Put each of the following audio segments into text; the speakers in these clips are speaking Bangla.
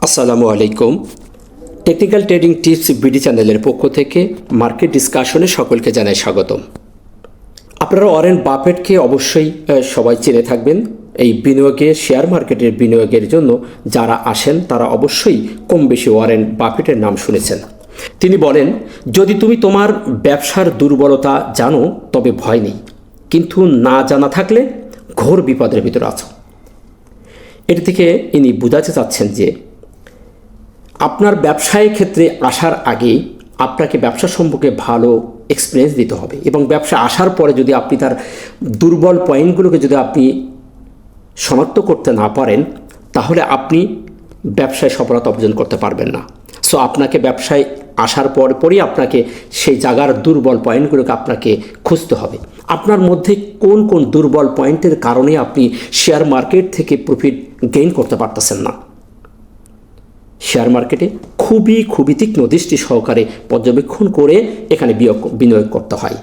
আসসালামু আলাইকুম। টেকনিক্যাল ট্রেডিং টিপস বিডি চ্যানেলের পক্ষ থেকে মার্কেট ডিসকাশনে সকলকে জানাই স্বাগতম। আপনারা ওয়ারেন বাফেটকে অবশ্যই সবাই চিনে থাকবেন। এই বিনিয়োগে শেয়ার মার্কেটের বিনিয়োগের জন্য যারা আসেন তারা অবশ্যই কম বেশি ওয়ারেন বাফেটের নাম শুনেছেন। তিনি বলেন, যদি তুমি তোমার ব্যবসার দুর্বলতা জানো তবে ভয় নেই, কিন্তু না জানা থাকলে ঘোর বিপদের ভিতরে আছো। এটি থেকে ইনি বোঝাতে চাচ্ছেন যে আপনার ব্যবসায় ক্ষেত্রে আসার আগে আপনাকে ব্যবসা সম্পর্কে ভালো এক্সপিরিয়েন্স দিতে হবে এবং ব্যবসা আসার পরে যদি আপনি তার দুর্বল পয়েন্টগুলোকে যদি আপনি শনাক্ত করতে না পারেন তাহলে আপনি ব্যবসায় সফলতা অর্জন করতে পারবেন না। সো আপনাকে ব্যবসায় আসার পরই আপনাকে সেই জায়গার দুর্বল পয়েন্টগুলোকে আপনাকে খুঁজতে হবে। আপনার মধ্যে কোন কোন দুর্বল পয়েন্টের কারণে আপনি শেয়ার মার্কেট থেকে প্রফিট গেইন করতে পারতেছেন না। শেয়ার মার্কেটে খুবই তীক্ষ্ণ দৃষ্টি সহকারে পর্যবেক্ষণ করে এখানে বিনিয়োগ করতে হয়।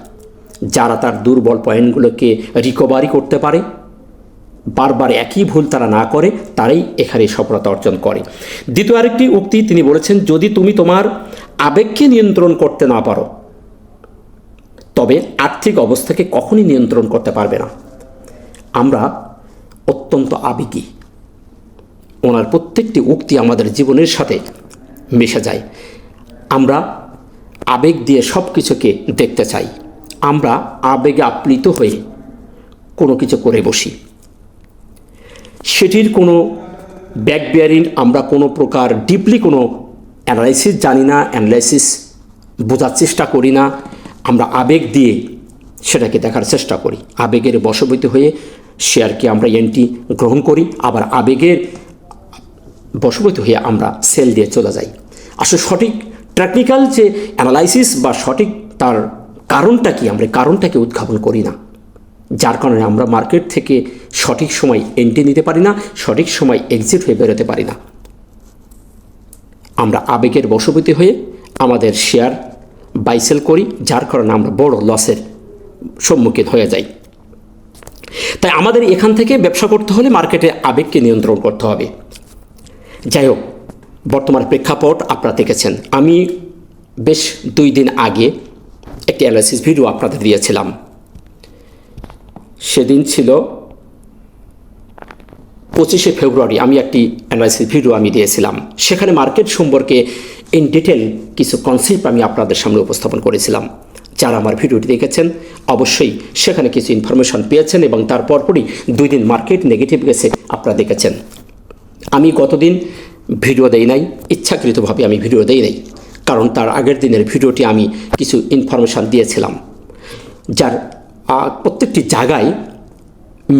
যারা তার দুর্বল পয়েন্টগুলোকে রিকভারি করতে পারে, বারবার একই ভুল তারা না করে, তারাই এখানে সফলতা অর্জন করে। দ্বিতীয় আরেকটি উক্তি তিনি বলেছেন, যদি তুমি তোমার আবেগকে নিয়ন্ত্রণ করতে না পারো তবে আর্থিক অবস্থাকে কখনই নিয়ন্ত্রণ করতে পারবে না। আমরা অত্যন্ত আবেগী। ওনার প্রত্যেকটি উক্তি আমাদের জীবনের সাথে মিশে যায়। আমরা আবেগ দিয়ে সব কিছুকে দেখতে চাই। আমরা আবেগে আপ্লিত হয়ে কোনো কিছু করে বসি, সেটির কোনো ব্যাক বিয়ারিং আমরা কোনো প্রকার ডিপলি কোনো অ্যানালাইসিস জানি না, অ্যানালাইসিস বোঝার চেষ্টা করি না। আমরা আবেগ দিয়ে সেটাকে দেখার চেষ্টা করি। আবেগের বশবর্তী হয়ে শেয়ারকে আমরা এন্ট্রি গ্রহণ করি, আবার আবেগের বশবর্তী হয়ে আমরা সেল দিয়ে চলে যাই। আসলে সঠিক টেকনিক্যাল যে অ্যানালাইসিস বা সঠিক তার কারণটা কি, আমরা কারণটাকে উদ্ভাবন করি না, যার কারণে আমরা মার্কেট থেকে সঠিক সময় এন্ট্রি নিতে পারি না, সঠিক সময় এক্সিট হয়ে বেরোতে পারি না। আমরা আবেগের বশবর্তী হয়ে আমাদের শেয়ার বাই সেল করি, যার কারণে আমরা বড় লসের সম্মুখীন হয়ে যাই। তাই আমাদের এখান থেকে ব্যবসা করতে হলে মার্কেটে আবেগকে নিয়ন্ত্রণ করতে হবে। যাই হোক, বর্তমান প্রেক্ষাপট আপনারা দেখেছেন। আমি বেশ 2 দিন আগে একটি অ্যানালাইসিস ভিডিও আপনাদের দিয়েছিলাম। সেদিন ছিল 25শে ফেব্রুয়ারি। আমি একটি অ্যানালাইসিস ভিডিও দিয়েছিলাম। সেখানে মার্কেট সম্পর্কে ইন ডিটেল কিছু কনসেপ্ট আমি আপনাদের সামনে উপস্থাপন করেছিলাম। যারা আমার ভিডিওটি দেখেছেন অবশ্যই সেখানে কিছু ইনফরমেশন পেয়েছেন এবং তারপর পরই 2 দিন মার্কেট নেগেটিভ গেছে আপনারা দেখেছেন। আমি গতদিন ভিডিও দেই নাই, ইচ্ছাকৃতভাবে আমি ভিডিও দেই নাই, কারণ তার আগের দিনের ভিডিওটি আমি কিছু ইনফরমেশান দিয়েছিলাম যার প্রত্যেকটি জায়গায়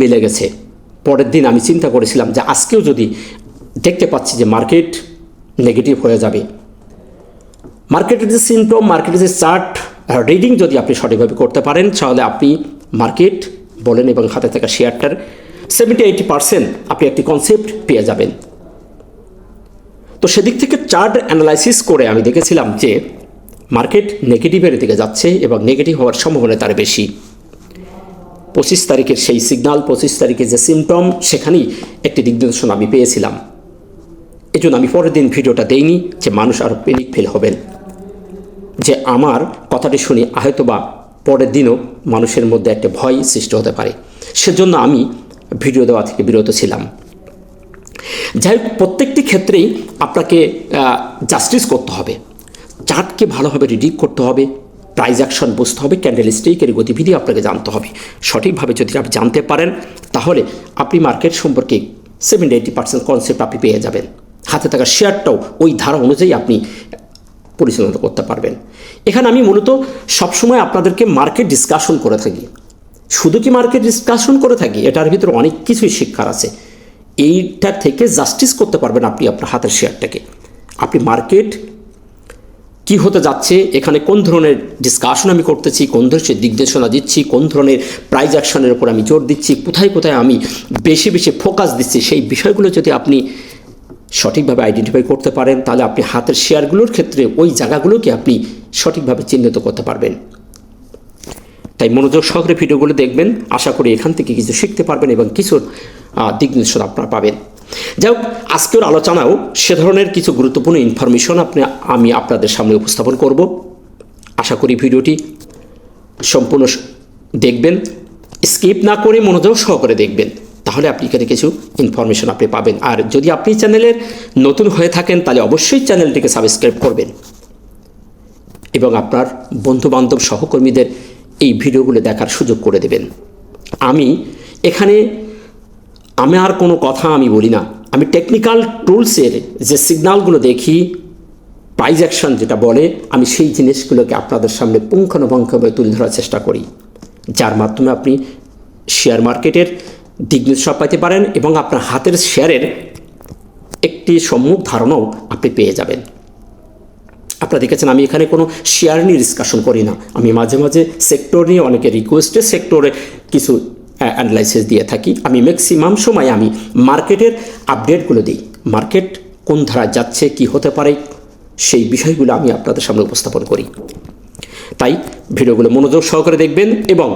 মিলে গেছে। পরের দিন আমি চিন্তা করেছিলাম যে আজকেও যদি দেখতে পাচ্ছি যে মার্কেট নেগেটিভ হয়ে যাবে, মার্কেটের যে সিমটম, মার্কেটের যে চার্ট রিডিং যদি আপনি সঠিকভাবে করতে পারেন তাহলে আপনি মার্কেট বলেন এবং হাতে থাকা শেয়ারটার 70-80% আপনি একটি কনসেপ্ট পেয়ে যাবেন। তো সেদিক থেকে চার্ট অ্যানালাইসিস করে আমি দেখেছিলাম যে মার্কেট নেগেটিভের দিকে যাচ্ছে এবং নেগেটিভ হওয়ার সম্ভাবনা তার বেশি। 25 তারিখের সেই সিগন্যাল, 25 তারিখের যে সিমটম, সেখানেই একটি দিগ্নির্দেশনা আমি পেয়েছিলাম। এই জন্য আমি পরের দিন ভিডিওটা দেইনি যে মানুষ আরও প্যানিক ফিল হবেন, যে আমার কথাটি শুনে হয়তোবা পরের দিনও মানুষের মধ্যে একটা ভয় সৃষ্টি হতে পারে। সেজন্য আমি ভিডিও দেওয়া থেকে বিরত ছিলাম। যাই হোক, প্রত্যেকটি ক্ষেত্রেই আপনাকে জাস্টিস করতে হবে। চার্টকে ভালোভাবে রিডিং করতে হবে, প্রাইস অ্যাকশন বুঝতে হবে, ক্যান্ডেল স্টিকের গতিবিধি আপনাকে জানতে হবে। সঠিকভাবে যদি আপনি জানতে পারেন তাহলে আপনি মার্কেট সম্পর্কে 70-80% কনসেপ্ট আপনি পেয়ে যাবেন। হাতে থাকা শেয়ারটাও ওই ধারা অনুযায়ী আপনি পরিচালনা করতে পারবেন। এখানে আমি মূলত সবসময় আপনাদেরকে মার্কেট ডিসকাশন করে থাকি। শুধু কি মার্কেট ডিসকাশন করে থাকি, এটার ভিতরে অনেক কিছুই শিক্ষার আছে। এইটার থেকে জাস্টিস করতে পারবেন আপনি আপনার হাতের শেয়ারটাকে। আপনি মার্কেট কি হতে যাচ্ছে, এখানে কোন ধরনের ডিসকাশন আমি করতেছি, কোন ধরনের দিকনির্দেশনা দিচ্ছি, কোন ধরনের প্রাইস অ্যাকশনের উপর আমি জোর দিচ্ছি, কোথায় আমি বেশি ফোকাস দিচ্ছি, সেই বিষয়গুলো যদি আপনি সঠিকভাবে আইডেন্টিফাই করতে পারেন তাহলে আপনি হাতের শেয়ারগুলোর ক্ষেত্রে ওই জায়গাগুলোকে আপনি সঠিকভাবে চিহ্নিত করতে পারবেন। তাই মনোযোগ সহকারে ভিডিওগুলো দেখবেন। আশা করি এখান থেকে কিছু শিখতে পারবেন এবং কিছু দিক নির্দেশনা আপনারা পাবেন। যাই হোক, আজকের আলোচনাও সে ধরনের কিছু গুরুত্বপূর্ণ ইনফরমেশন আমি আপনাদের সামনে উপস্থাপন করব। আশা করি ভিডিওটি সম্পূর্ণ দেখবেন, স্কিপ না করে মনোযোগ সহকারে দেখবেন, তাহলে আপনি এখানে কিছু ইনফরমেশন আপনি পাবেন। আর যদি আপনি চ্যানেলের নতুন হয়ে থাকেন তাহলে অবশ্যই চ্যানেলটিকে সাবস্ক্রাইব করবেন এবং আপনার বন্ধুবান্ধব সহকর্মীদের এই ভিডিওগুলো দেখার সুযোগ করে দেবেন। এখানে আর কোনো কথা আমি বলি না, আমি টেকনিক্যাল টুলসের যে সিগন্যালগুলো দেখি, প্রাইস অ্যাকশন যেটা বলে, আমি সেই জিনিসগুলোকে আপনাদের সামনে পুঙ্খানুপুঙ্খভাবে তুলে ধরার চেষ্টা করি, যার মাধ্যমে আপনি শেয়ার মার্কেটের দিক নির্দেশনা পাইতে পারেন এবং আপনার হাতের শেয়ারের একটি সম্মুখ ধারণাও আপনি পেয়ে যাবেন। আপনারা দেখেছেন আমি এখানে কোনো শেয়ার নিয়ে ডিসকাশন করি না, আমি মাঝে মাঝে সেক্টর নিয়ে অনেকে রিকোয়েস্টে সেক্টরে কিছু অ্যানালাইসিস দিয়ে থাকি। আমি ম্যাক্সিমাম সময় আমি মার্কেটের আপডেটগুলো দিই, মার্কেট কোন ধারায় যাচ্ছে, কি হতে পারে, সেই বিষয়গুলো আমি আপনাদের সামনে উপস্থাপন করি। তাই ভিডিওগুলো মনোযোগ সহকারে দেখবেন এবং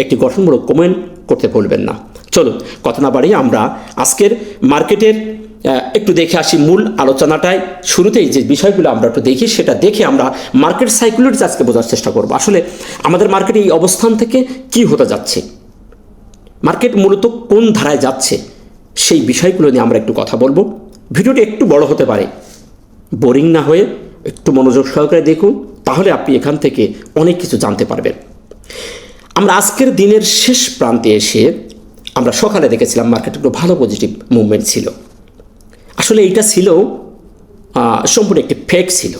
একটি গঠনমূলক কমেন্ট করতে ভুলবেন না। চলুন কথা না বাড়িয়ে আমরা আজকের মার্কেটের একটু দেখে আসি মূল আলোচনাটায়। শুরুতেই যে বিষয়গুলো আমরা একটু দেখি, সেটা দেখে আমরা মার্কেট সাইকোলজি আজকে বোঝার চেষ্টা করব। আসলে আমাদের মার্কেটে এই অবস্থান থেকে কি হতে যাচ্ছে, মার্কেট মূলত কোন ধারায় যাচ্ছে, সেই বিষয়গুলো নিয়ে আমরা একটু কথা বলবো। ভিডিওটি একটু বড় হতে পারে, বোরিং না হয়ে একটু মনোযোগ সহকারে দেখুন, তাহলে আপনি এখান থেকে অনেক কিছু জানতে পারবেন। আমরা আজকের দিনের শেষ প্রান্তে এসে আমরা সকালে দেখেছিলাম মার্কেটে একটু ভালো পজিটিভ মুভমেন্ট ছিল। আসলে এইটা ছিল সম্পূর্ণ একটি ফেক ছিল।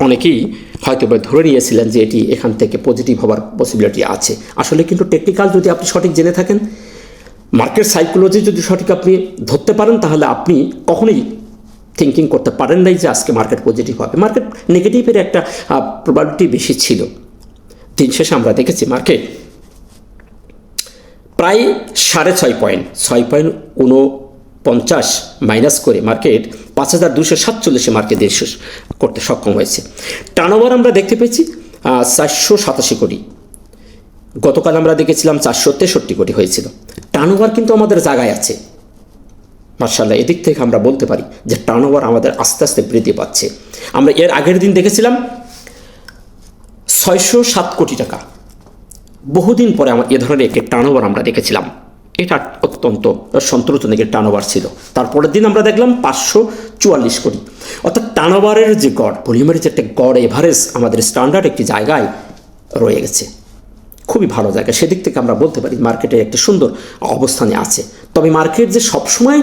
অনেকেই হয়তো ধরে নিয়েছিলেন যে এটি এখান থেকে পজিটিভ হওয়ার পসিবিলিটি আছে। আসলে কিন্তু টেকনিক্যাল যদি আপনি সঠিক জেনে থাকেন, মার্কেট সাইকোলজি যদি সঠিক আপনি ধরতে পারেন, তাহলে আপনি কখনোই থিঙ্কিং করতে পারেন নাই যে আজকে মার্কেট পজিটিভ হবে। মার্কেট নেগেটিভের একটা প্রবাবিলিটি বেশি ছিল। দিন শেষে আমরা দেখেছি মার্কেট প্রায় 6.5 পয়েন্ট 6.49 মাইনাস করে মার্কেট 5247 মার্কেট শেষ করতে সক্ষম হয়েছে। টার্নওভার আমরা দেখতে পেয়েছি 487 কোটি, গতকাল আমরা দেখেছিলাম 463 কোটি হয়েছিল। টার্নওভার কিন্তু আমাদের জায়গায় আছে, মাশাআল্লাহ। এদিক থেকে আমরা বলতে পারি যে টার্নওভার আমাদের আস্তে আস্তে বৃদ্ধি পাচ্ছে। আমরা এর আগের দিন দেখেছিলাম 607 কোটি টাকা, বহুদিন পরে এ ধরনের একটি টার্নওভার আমরা দেখেছিলাম। এটা অত্যন্ত সন্তোষজনক একটি টার্নওভার ছিল। তারপরের দিন আমরা দেখলাম 544 কোটি। অর্থাৎ টার্নওভারের যে গড়, ভলিউমের যে একটা গড় এভারেজ আমাদের স্ট্যান্ডার্ড একটি জায়গায় রয়ে গেছে, খুবই ভালো জায়গা। সেদিক থেকে আমরা বলতে পারি মার্কেটে একটি সুন্দর অবস্থানে আছে। তবে মার্কেট যে সবসময়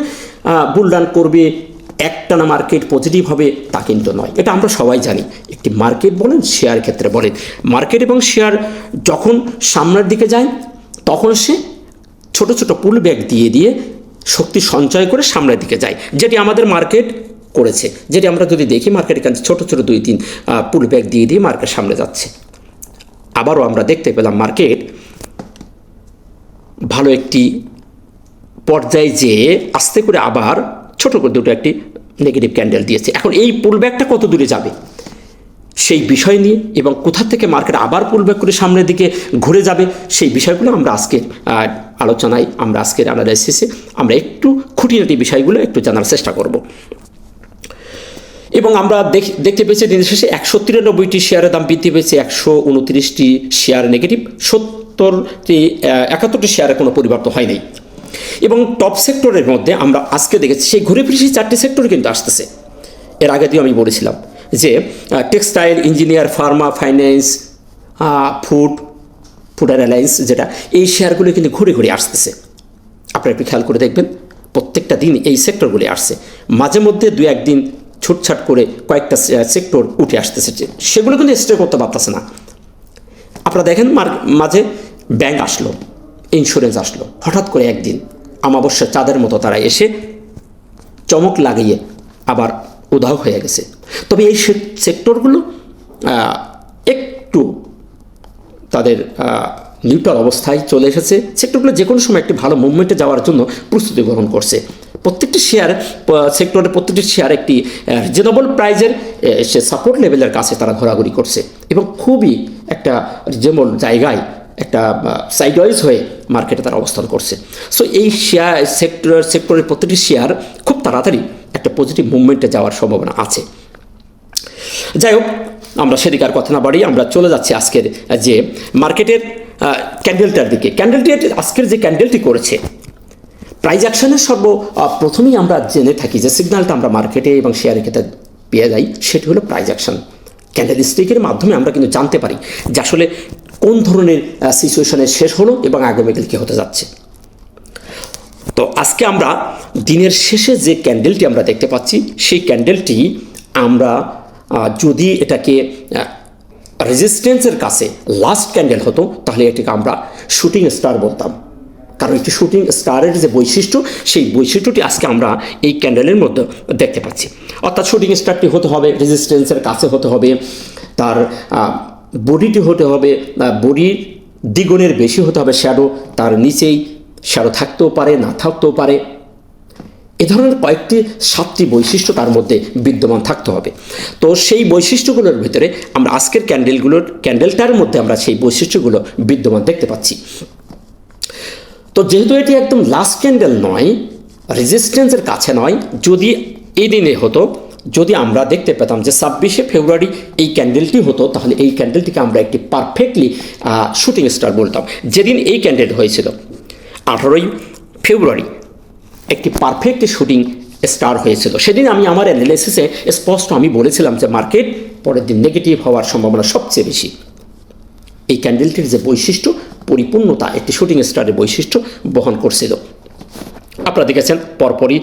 বুলরান করবে, একটানা মার্কেট পজিটিভ হবে তা কিন্তু নয়, এটা আমরা সবাই জানি। একটি মার্কেট বলেন, শেয়ার ক্ষেত্রে বলেন, মার্কেট এবং শেয়ার যখন সামনের দিকে যায় তখন সে ছোট ছোট পুল ব্যাক দিয়ে দিয়ে শক্তি সঞ্চয় করে সামনের দিকে যায়, যেটি আমাদের মার্কেট করেছে। যেটি আমরা যদি দেখি মার্কেট এখানে ছোট ছোট 2-3 পুল ব্যাক দিয়ে দিয়ে মার্কেট সামনে যাচ্ছে। আবারও আমরা দেখতে পেলাম মার্কেট ভালো একটি পর্যায়ে যেয়ে আস্তে করে আবার ছোট করে দুটো একটি নেগেটিভ ক্যান্ডেল দিয়েছে। এখন এই পুলব্যাকটা কত দূরে যাবে সেই বিষয় নিয়ে এবং কোথা থেকে মার্কেট আবার পুলব্যাক করে সামনের দিকে ঘুরে যাবে, সেই বিষয়গুলো আমরা আজকের আলোচনায়, আমরা আজকের অ্যানালাইসিসে আমরা একটু খুঁটিনাটি বিষয়গুলো একটু জানার চেষ্টা করব। এবং আমরা দেখতে পেয়েছি দিনের শেষে 193টি শেয়ারের দাম বৃদ্ধি পেয়েছে, 129টি শেয়ার নেগেটিভ, 71টি শেয়ারের কোনো পরিবর্তন হয় নাই। এবং টপ সেক্টরের মধ্যে আমরা আজকে দেখেছি সেই ঘুরে ফিরে সেই 4টি সেক্টর কিন্তু আসতেছে। এর আগে দিয়ে আমি বলেছিলাম যে textile, engineer, Pharma, finance, food alliance, যেটা এই শেয়ারগুলো কিন্তু ঘুরে ঘুরে আসতেছে। আপনারা একটু খেয়াল করে দেখবেন, প্রত্যেকটা দিন এই সেক্টরগুলি আসছে। মাঝে মধ্যে 2-1 দিন ছুটছাট করে কয়েকটা সেক্টর উঠে আসতেছে, সেগুলো কিন্তু স্টে করতে পারতেছে না। আপনারা দেখেন মাঝে ব্যাংক আসলো, ইন্স্যুরেন্স আসলো, হঠাৎ করে একদিন অমাবস্যা চাঁদের মতো তারা এসে চমক লাগিয়ে আবার উধাও হয়ে গেছে। তবে এই সেক্টরগুলো একটু তাদের নিউট্রাল অবস্থায় চলে এসেছে। সেক্টরগুলো যে কোনো সময় একটি ভালো মুভমেন্টে যাওয়ার জন্য প্রস্তুতি গ্রহণ করছে। প্রত্যেকটি শেয়ার সেক্টরের প্রত্যেকটি শেয়ার একটি রিজনেবল প্রাইজের সে সাপোর্ট লেভেলের কাছে তারা ঘোরাঘুরি করছে এবং খুবই একটা রিজনেবল জায়গায় একটা সাইডওয়াইজ হয়ে মার্কেটে তারা অবস্থান করছে। সো এই শেয়ার সেক্টরের প্রতিটি শেয়ার খুব তাড়াতাড়ি একটা পজিটিভ মুভমেন্টে যাওয়ার সম্ভাবনা আছে। যাই হোক, আমরা সেদিকে আর কথা না বাড়িয়ে আমরা চলে যাচ্ছি আজকের যে মার্কেটের ক্যান্ডেলটার দিকে। ক্যান্ডেলটি আজকের যে ক্যান্ডেলটি করেছে, প্রাইস অ্যাকশনের প্রথমেই আমরা জেনে থাকি যে সিগন্যালটা আমরা মার্কেটে এবং শেয়ারের ক্ষেত্রে পেয়ে যাই, সেটি হলো প্রাইস অ্যাকশন। ক্যান্ডেল স্টিকের মাধ্যমে আমরা কিন্তু জানতে পারি যে আসলে কোন ধরনের সিচুয়েশনে শেষ হলো এবং আগামীকাল কী হতে যাচ্ছে। তো আজকে আমরা দিনের শেষে যে ক্যান্ডেলটি আমরা দেখতে পাচ্ছি, সেই ক্যান্ডেলটি আমরা যদি এটাকে রেজিস্ট্যান্সের কাছে লাস্ট ক্যান্ডেল হতো, তাহলে এটাকে আমরা শুটিং স্টার বলতাম। কারণ একটি শুটিং স্টারের যে বৈশিষ্ট্য, সেই বৈশিষ্ট্যটি আজকে আমরা এই ক্যান্ডেলের মধ্যে দেখতে পাচ্ছি। অর্থাৎ শুটিং স্টারটি হতে হবে রেজিস্ট্যান্সের কাছে হতে হবে, তার বডিটি হতে হবে বডির দ্বিগুণের বেশি হতে হবে শ্যাডো, তার নিচেই শ্যাডো থাকতেও পারে না থাকতেও পারে। এ ধরনের কয়েকটি 7টি বৈশিষ্ট্য তার মধ্যে বিদ্যমান থাকতে হবে। তো সেই বৈশিষ্ট্যগুলোর ভিতরে আমরা আজকের ক্যান্ডেলটার মধ্যে আমরা সেই বৈশিষ্ট্যগুলো বিদ্যমান দেখতে পাচ্ছি। তো যেহেতু এটি একদম লাস্ট ক্যান্ডেল নয়, রেজিস্ট্যান্সের কাছে নয়, যদি এই দিনে হতো, যদি আমরা দেখতে পেতাম যে 26শে ফেব্রুয়ারি এই ক্যান্ডেলটি হতো, তাহলে এই ক্যান্ডেলটিকে আমরা একটি পারফেক্টলি শুটিং স্টার বলতাম। যেদিন এই ক্যান্ডেল হয়েছিল 18ই ফেব্রুয়ারি একটি পারফেক্ট শুটিং স্টার হয়েছিল। সেদিন আমি আমার অ্যানালিসিসে স্পষ্ট আমি বলেছিলাম যে মার্কেট পরের দিন নেগেটিভ হওয়ার সম্ভাবনা সবচেয়ে বেশি। এই ক্যান্ডেলটির যে বৈশিষ্ট্য, পরিপূর্ণতা একটি শুটিং স্টারের বৈশিষ্ট্য বহন করছিল। আপনারা দেখেছেন পরপরই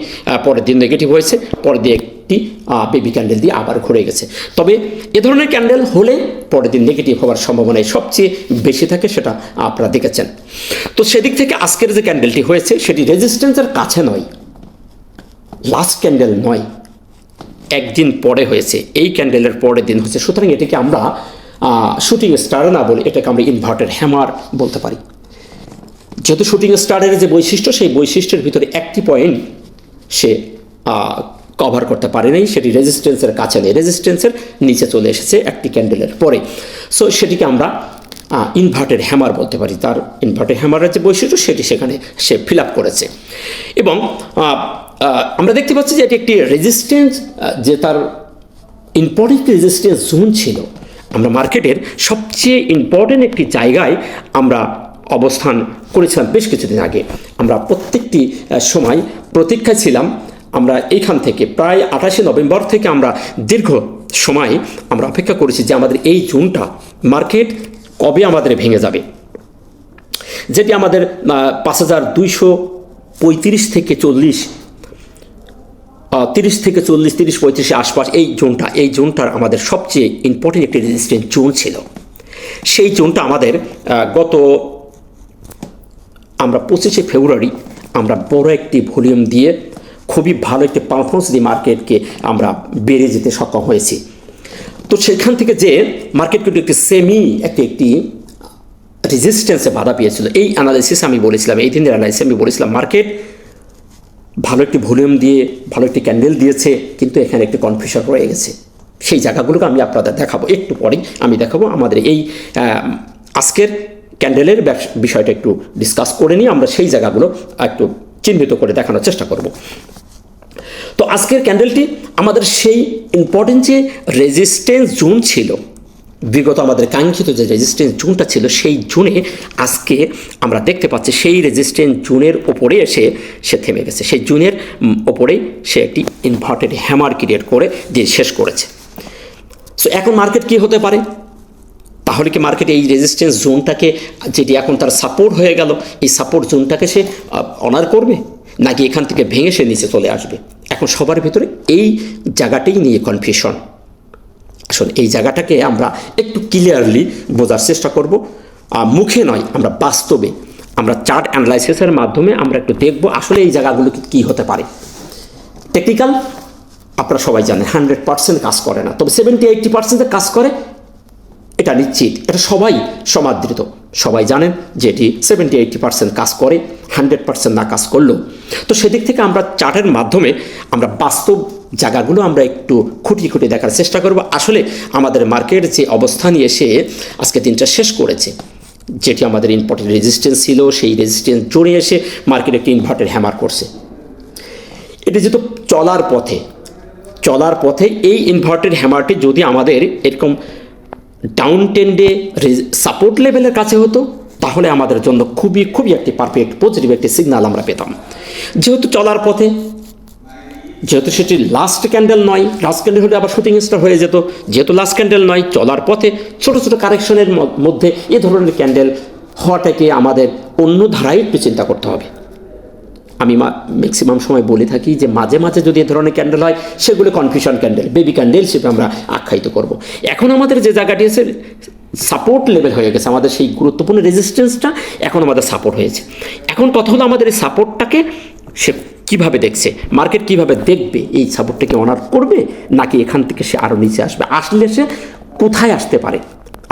পরের দিন নেগেটিভ হয়েছে, পরের দিন একটি বেবি ক্যান্ডেল দিয়ে আবার ঘুরে গেছে। তবে এ ধরনের ক্যান্ডেল হলে পরের দিন নেগেটিভ হওয়ার সম্ভাবনাই সবচেয়ে বেশি থাকে, সেটা আপনারা দেখেছেন। তো সেদিক থেকে আজকের যে ক্যান্ডেলটি হয়েছে সেটি রেজিস্ট্যান্সের কাছে নয়, লাস্ট ক্যান্ডেল নয়, একদিন পরে হয়েছে, এই ক্যান্ডেলের পরের দিন হয়েছে। সুতরাং এটাকে আমরা শুটিং স্টার না বলে এটাকে আমরা ইনভার্টেড হ্যামার বলতে পারি। যেহেতু শুটিং স্টারের যে বৈশিষ্ট্য, সেই বৈশিষ্ট্যের ভিতরে একটি পয়েন্ট সে কভার করতে পারে নাই, সেটি রেজিস্ট্যান্সের কাছে নেই, রেজিস্ট্যান্সের নিচে চলে এসেছে একটি ক্যান্ডেলের পরে। সো সেটিকে আমরা ইনভার্টেড হ্যামার বলতে পারি। তার ইনভার্টেড হ্যামারের যে বৈশিষ্ট্য সেটি সেখানে সে ফিল আপ করেছে। এবং আমরা দেখতে পাচ্ছি যে এটি একটি রেজিস্ট্যান্স, যে তার ইম্পর্টেন্ট রেজিস্ট্যান্স জোন ছিল। আমরা মার্কেটের সবচেয়ে ইম্পর্টেন্ট একটি জায়গায় আমরা অবস্থান করেছিলাম বেশ কিছুদিন আগে। আমরা প্রত্যেকটি সময় প্রতীক্ষায় ছিলাম। আমরা এইখান থেকে প্রায় 28শে নভেম্বর থেকে আমরা দীর্ঘ সময় আমরা অপেক্ষা করেছি যে আমাদের এই জোনটা মার্কেট কবে আমাদের ভেঙে যাবে, যেটি আমাদের 5235 থেকে 40, 30 থেকে 40, 30-35 আশপাশ এই জোনটার আমাদের সবচেয়ে ইম্পর্টেন্ট একটি রেজিস্ট্যান্স জোন ছিল। সেই জোনটা আমাদের আমরা 25শে ফেব্রুয়ারি আমরা বড় একটি ভলিউম দিয়ে খুবই ভালো একটি পারফরমেন্স দিয়ে মার্কেটকে আমরা বেড়ে যেতে সক্ষম হয়েছি। তো সেখান থেকে যে মার্কেট কিন্তু একটি রেজিস্ট্যান্সে বাধা পেয়েছিল। এই অ্যানালাইসিস আমি বলেছিলাম, এই দিনের অ্যানালাইসিস আমি বলেছিলাম মার্কেট ভালো একটি ভলিউম দিয়ে ভালো একটি ক্যান্ডেল দিয়েছে, কিন্তু এখানে একটি কনফিউশন রয়ে গেছে। সেই জায়গাগুলোকে আমি আপনাদের দেখাবো, একটু পরেই আমি দেখাবো। আমাদের এই আজকের ক্যান্ডেলের বিষয়টা একটু ডিসকাস করে নিয়ে আমরা সেই জায়গাগুলো একটু চিহ্নিত করে দেখানোর চেষ্টা করব। তো আজকের ক্যান্ডেলটি আমাদের সেই ইম্পর্টেন্ট যে রেজিস্ট্যান্স জোন ছিল, বিগত আমাদের কাঙ্ক্ষিত যে রেজিস্ট্যান্স জোনটা ছিল, সেই জোনে আজকে আমরা দেখতে পাচ্ছি সেই রেজিস্ট্যান্স জোনের ওপরে এসে সে থেমে গেছে। সেই জোনের ওপরেই সে একটি ইনভার্টেড হ্যামার ক্রিয়েট করে দিয়ে শেষ করেছে। সো এখন মার্কেট কি হতে পারে? তাহলে কি মার্কেট এই রেজিস্ট্যান্স জোনটাকে, যেটি এখন তার সাপোর্ট হয়ে গেল, এই সাপোর্ট জোনটাকে সে অনার করবে, নাকি এখান থেকে ভেঙে সে নিচে চলে আসবে? এখন সবার ভিতরে এই জায়গাটাই নিয়ে কনফিউশন। আসলে এই জায়গাটাকে আমরা একটু ক্লিয়ারলি বোঝার চেষ্টা করব, মুখে নয়, আমরা বাস্তবে আমরা চার্ট অ্যানালাইসিসের মাধ্যমে আমরা একটু দেখব আসলে এই জায়গাগুলো কি হতে পারে। টেকনিক্যাল আপনারা সবাই জানেন 100% কাজ করে না, তবে 70-80% কাজ করে, এটা নিশ্চিত। এটা সবাই সমাদৃত, সবাই জানেন যে এটি 70-80% কাজ করে, 100% না কাজ করলেও। তো সেদিক থেকে আমরা চার্টের মাধ্যমে আমরা বাস্তব জায়গাগুলো আমরা একটু খুঁটিয়ে খুঁটিয়ে দেখার চেষ্টা করব। আসলে আমাদের মার্কেট যে অবস্থানে এসে আজকে দিনটা শেষ করেছে, যেটি আমাদের ইম্পর্টেন্ট রেজিস্ট্যান্স ছিল, সেই রেজিস্ট্যান্স জোনে এসে মার্কেট একটি ইনভার্টেড হ্যামার করছে। এটি যেহেতু চলার পথে এই ইনভার্টেড হ্যামারটি যদি আমাদের এরকম ডাউন ট্রেন্ডে সাপোর্ট লেভেলের কাছে হতো, তাহলে আমাদের জন্য খুবই একটি পারফেক্ট পজিটিভ একটি সিগন্যাল আমরা পেতাম। যেহেতু চলার পথে, যেহেতু সেটি লাস্ট ক্যান্ডেল নয়, লাস্ট ক্যান্ডেল হলে আবার শুটিং স্টার হয়ে যেত, যেহেতু লাস্ট ক্যান্ডেল নয়, চলার পথে ছোট কারেকশনের মধ্যে এ ধরনের ক্যান্ডেল হওয়াটাকে আমাদের অন্য ধারায় একটু চিন্তা করতে হবে। আমি ম্যাক্সিমাম সময় বলে থাকি যে মাঝে মাঝে যদি এ ধরনের ক্যান্ডেল হয়, সেগুলো কনফিউশন ক্যান্ডেল, বেবি ক্যান্ডেল হিসেবে আমরা আখ্যায়িত করব। এখন আমাদের যে জায়গাটি আছে সাপোর্ট লেভেল হয়ে গেছে, আমাদের সেই গুরুত্বপূর্ণ রেজিস্ট্যান্সটা এখন আমাদের সাপোর্ট হয়েছে। এখন কথা হলো আমাদের এই সাপোর্টটাকে সে কীভাবে দেখছে, মার্কেট কীভাবে দেখবে, এই সাপোর্টটাকে অনার করবে নাকি এখান থেকে সে আরও নিচে আসবে, আসলে সে কোথায় আসতে পারে,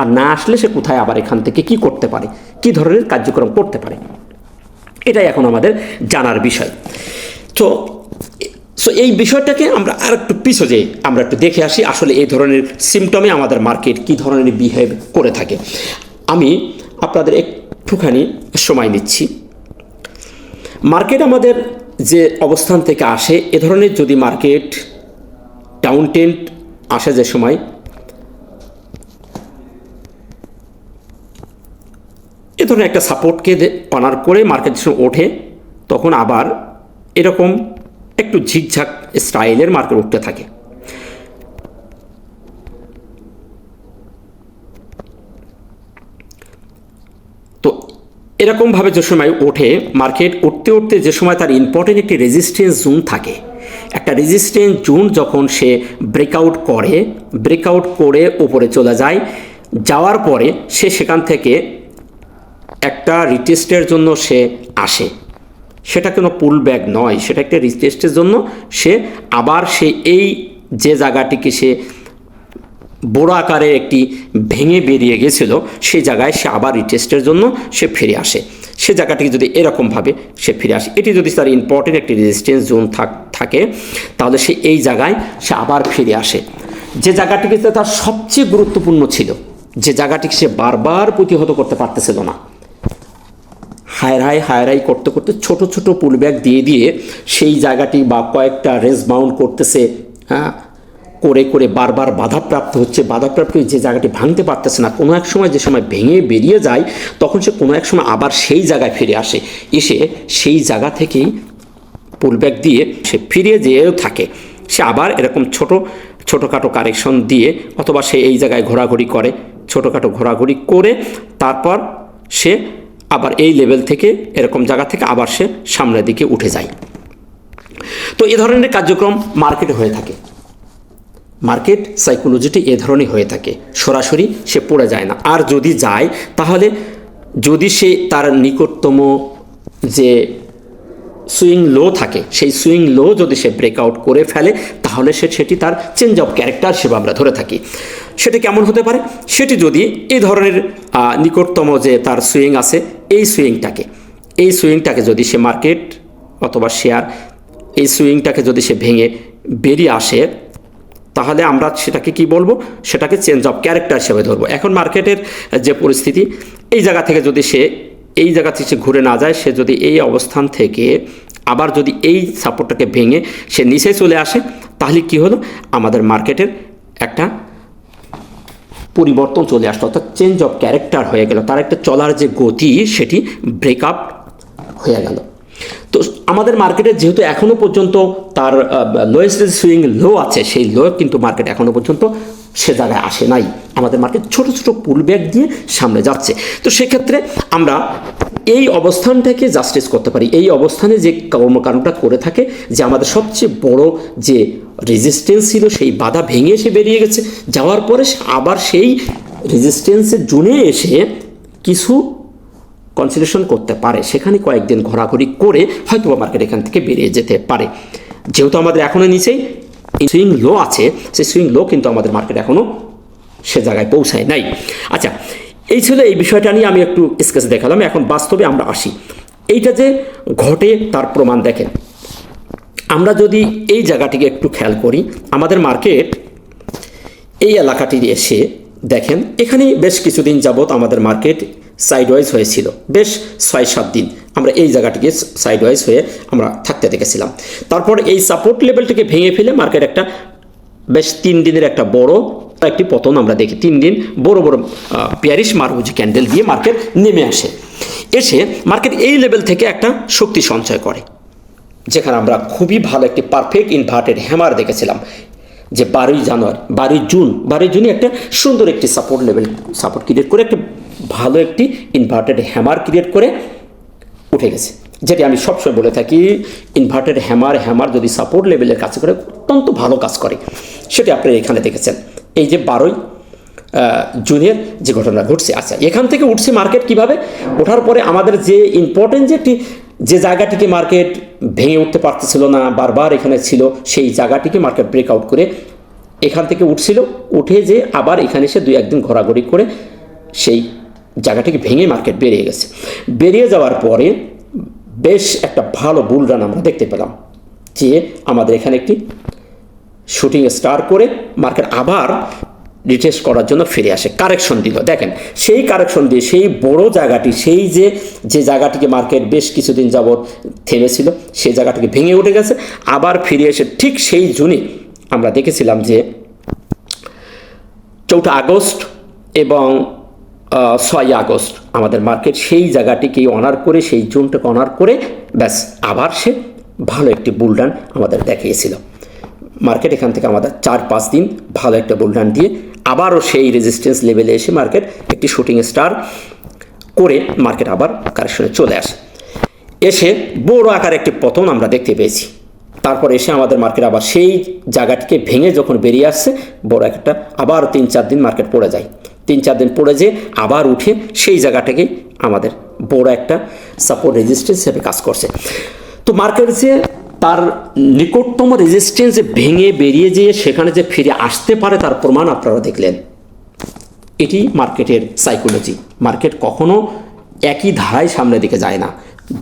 আর না আসলে সে কোথায় আবার এখান থেকে কি করতে পারে, কি ধরনের কার্যক্রম করতে পারে, এটাই এখন আমাদের জানার বিষয়। তো এই বিষয়টাকে আমরা আর একটু পিছনে যেয়ে আমরা একটু দেখে আসি আসলে এই ধরনের সিমটমে আমাদের মার্কেট কী ধরনের বিহেভ করে থাকে। আমি আপনাদের একটুখানি সময় নিচ্ছি। মার্কেট আমাদের যে অবস্থান থেকে আসে, এ ধরনের যদি মার্কেট ডাউন ট্রেন্ড আসে, যে সময় এ ধরনের একটা সাপোর্টকে অনার করে মার্কেট যখন ওঠে, তখন আবার এরকম একটু ঝিকঝাক স্টাইলের মার্কেট উঠতে থাকে। তো এরকমভাবে যে সময় ওঠে মার্কেট, উঠতে যে সময় তার ইম্পর্টেন্ট একটি রেজিস্ট্যান্স জোন থাকে, একটা রেজিস্ট্যান্স জোন যখন সে ব্রেকআউট করে উপরে চলে যায়, যাওয়ার পরে সে সেখান থেকে একটা রিটেস্টের জন্য সে আসে, সেটা কোনো পুল ব্যাক নয়, সেটা একটা রিটেস্টের জন্য সে আবার এই যে জায়গাটিকে সে বড় আকারে একটি ভেঙে বেরিয়ে গেছিল, সেই জায়গায় সে আবার রিটেস্টের জন্য সে ফিরে আসে। সে জায়গাটিকে যদি এরকমভাবে সে ফিরে আসে, এটি যদি তার ইম্পর্টেন্ট একটি রেজিস্ট্যান্স জোন থাকে, তাহলে সে এই জায়গায় সে আবার ফিরে আসে, যে জায়গাটিকে তার সবচেয়ে গুরুত্বপূর্ণ ছিল, যে জায়গাটিকে সে বারবার প্রতিহত করতে পারতেছিল না। হায়ার করতে ছোট পুলব্যাক দিয়ে সেই জায়গাটি বা কয়েকটা রেঞ্জ বাউন্ড করতেছে, করে বারবার বাধাপ্রাপ্ত হচ্ছে, যে জায়গাটি ভাঙতে পারতেছে না, কোনো এক সময় যে সময় ভেঙে বেরিয়ে যায়, তখন সে কোনো এক সময় আবার সেই জায়গায় ফিরে আসে, এসে সেই জায়গা থেকেই পুলব্যাক দিয়ে সে ফিরে যেয়েও থাকে। সে আবার এরকম ছোটোখাটো কারেকশন দিয়ে, অথবা সে এই জায়গায় ছোটোখাটো ঘোরাঘুরি করে তারপর সে আবার এই লেভেল থেকে এরকম জায়গা থেকে আবার সে সামনের দিকে উঠে যায়। তো এ ধরনের কার্যক্রম মার্কেটে হয়ে থাকে, মার্কেট সাইকোলজিটি এ ধরনের হয়ে থাকে, সরাসরি সে পড়ে যায় না। আর যদি যায়, তাহলে যদি সে তার নিকটতম যে সুইং লো থাকে, সেই সুইং লো যদি সে ব্রেকআউট করে ফেলে, তাহলে সেটি তার চেঞ্জ অফ ক্যারেক্টার হিসেবে আমরা ধরে থাকি। সেটি কেমন হতে পারে? সেটি যদি এই ধরনের নিকটতম যে তার সুইং আছে, এই সুইংটাকে যদি সে মার্কেট অথবা শেয়ার এই সুইংটাকে যদি সে ভেঙে বেরিয়ে আসে, তাহলে আমরা সেটাকে কি বলবো? সেটাকে চেঞ্জ অফ ক্যারেক্টার হিসেবে ধরবো। এখন মার্কেটের যে পরিস্থিতি, এই জায়গা থেকে যদি সে ঘুরে না যায়, সে যদি এই অবস্থান থেকে আবার যদি এই সাপোর্টটাকে ভেঙে সে নিচে চলে আসে, তাহলে কি হলো? আমাদের মার্কেটের একটা পরিবর্তন চলে আসলো, অর্থাৎ চেঞ্জ অফ ক্যারেক্টার হয়ে গেল, তার একটা চলার যে গতি সেটি ব্রেকআপ হয়ে গেল। তো আমাদের মার্কেটে যেহেতু এখনও পর্যন্ত তার লোয়েস্ট সুইং লো আছে, সেই লো কিন্তু মার্কেট এখনও পর্যন্ত সে জায়গায় আসে নাই, আমাদের মার্কেট ছোট পুলব্যাক দিয়ে সামনে যাচ্ছে। তো সেক্ষেত্রে আমরা এই অবস্থানটাকে জাস্টিস করতে পারি, এই অবস্থানে যে কর্মকাণ্ডটা করে থাকে, যে আমাদের সবচেয়ে বড় যে রেজিস্ট্যান্স ছিল, সেই বাধা ভেঙে এসে বেরিয়ে গেছে, যাওয়ার পরে আবার সেই রেজিস্ট্যান্সের জোনে এসে কিছু কনসিডারেশন করতে পারে, সেখানে কয়েকদিন ঘোরাঘুরি করে হয়তো মার্কেট এখান থেকে বেরিয়ে যেতে পারে। যেহেতু আমাদের এখনও নিচেই সুইং লো আছে, সেই সুইং লো কিন্তু আমাদের মার্কেট এখনও সে জায়গায় পৌঁছায় নাই। আচ্ছা, এই ছিল এই বিষয়টা নিয়ে আমি একটু স্কেচ দেখালাম। এখন বাস্তবে আমরা আসি, এইটা যে ঘটে তার প্রমাণ দেখেন। আমরা যদি এই জায়গাটিকে একটু খেয়াল করি, আমাদের মার্কেট এই এলাকাটি এসে দেখেন এখানে বেশ কিছুদিন যাবত আমাদের মার্কেট সাইডওয়াইজ হয়েছিল, বেশ 6-7 দিন আমরা এই জায়গাটিকে সাইডওয়াইজ হয়ে আমরা থাকতে দেখেছিলাম। তারপর এই সাপোর্ট লেভেলটিকে ভেঙে ফেলে মার্কেট একটা বেশ 3 দিনের একটা বড় একটি পতন আমরা দেখি। 3 দিন বড় বড় প্যারিস মারুজি ক্যান্ডেল দিয়ে মার্কেট নেমে আসে, এসে মার্কেট এই লেভেল থেকে একটা শক্তি সঞ্চয় করে, যেখানে আমরা খুবই ভালো একটি পারফেক্ট ইনভার্টেড হ্যামার দেখেছিলাম যে 12 জুনে একটা সুন্দর একটি সাপোর্ট ক্রিয়েট করে একটা ভালো একটি ইনভার্টেড হ্যামার ক্রিয়েট করে উঠে গেছে। যেটি আমি সবসময় বলে থাকি, ইনভার্টেড হ্যামার যদি সাপোর্ট লেভেলের কাজ করে অত্যন্ত ভালো কাজ করে, সেটি আপনারা এখানে দেখেছেন। এই যে 12 জুনের যে ঘটনা ঘটছে, আচ্ছা এখান থেকে উঠছে মার্কেট কিভাবে, ওঠার পরে আমাদের যে ইম্পর্টেন্ট যে জায়গাটিকে মার্কেট ভেঙে উঠতে পারতেছিল না, বারবার এখানে ছিল, সেই জায়গাটিকে মার্কেট ব্রেকআউট করে এখান থেকে উঠছিল, উঠে যে আবার এখানে এসে 2-1 দিন ঘোরাঘুরি করে সেই জায়গাটিকে ভেঙে মার্কেট বেরিয়ে গেছে। বেরিয়ে যাওয়ার পরে বেশ একটা ভালো বুল রান আমরা দেখতে পেলাম, যে আমাদের এখানে একটি শুটিং স্টার করে মার্কেট আবার রিটেস্ট করার জন্য ফিরে আসে, কারেকশন দিল। দেখেন সেই কারেকশন দিয়ে সেই বড় জায়গাটি, সেই যে জায়গাটিকে মার্কেট বেশ কিছুদিন যাবৎ থেমেছিল, সেই জায়গাটিকে ভেঙে উঠে গেছে, আবার ফিরে এসে ঠিক সেই জুনে আমরা দেখেছিলাম যে 4 আগস্ট এবং 6 আগস্ট আমাদের মার্কেট সেই জায়গাটিকে অনার করে, সেই জোনটাকে অনার করে ব্যাস আবার সে ভালো একটি বুলরান আমাদের দেখিয়েছিল। মার্কেট এখান থেকে আমাদের 4-5 দিন ভালো একটা বুলরান দিয়ে আবারও সেই রেজিস্ট্যান্স লেভেলে এসে মার্কেট একটি শুটিং স্টার করে মার্কেট আবার কারেকশনে চলে আসে, এসে বড় আকার একটি পতন আমরা দেখতে পেয়েছি। তারপর এসে আমাদের মার্কেট আবার সেই জায়গাটিকে ভেঙে যখন বেরিয়ে আসছে, বড় একটা আবার 3-4 দিন মার্কেট পড়ে যায়, 3-4 দিন পড়ে যেয়ে আবার উঠে সেই জায়গাটাকে আমাদের বড় একটা সাপোর্ট রেজিস্ট্যান্স হিসেবে কাজ করছে। তো মার্কেট যে তার নিকটতম রেজিস্ট্যান্স ভেঙে বেরিয়ে যেয়ে সেখানে যে ফিরে আসতে পারে, তার প্রমাণ আপনারা দেখলেন। এটি মার্কেটের সাইকোলজি। মার্কেট কখনো একই ধারায় সামনের দিকে যায় না,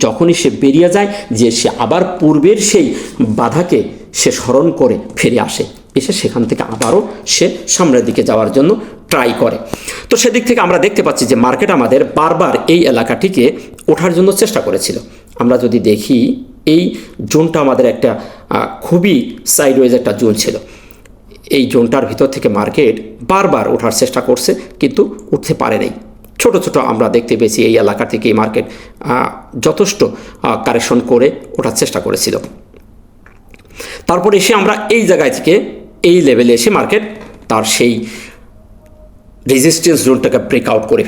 যখনই সে বেরিয়ে যায় যে সে আবার পূর্বের সেই বাধাকে সে স্মরণ করে ফিরে আসে, এসে সেখান থেকে আবারও সে সামনের দিকে যাওয়ার জন্য ট্রাই করে। তো সেদিক থেকে আমরা দেখতে পাচ্ছি যে মার্কেট আমাদের বারবার এই এলাকাটিকে ওঠার জন্য চেষ্টা করেছিল। আমরা যদি দেখি এই জোনটা আমাদের একটা খুবই সাইডওয়েজ একটা জোন ছিল, এই জোনটার ভিতর থেকে মার্কেট বারবার ওঠার চেষ্টা করছে কিন্তু উঠতে পারে নাই। ছোট ছোট আমরা দেখতে পেয়েছি এই এলাকা থেকে এই মার্কেট যথেষ্ট কারেকশন করে ওঠার চেষ্টা করেছিল। তারপর এসে আমরা এই জায়গায় থেকে এই লেভেলে এসে মার্কেট তার সেই রেজিস্ট্যান্স জোনটাকে ব্রেকআউট করে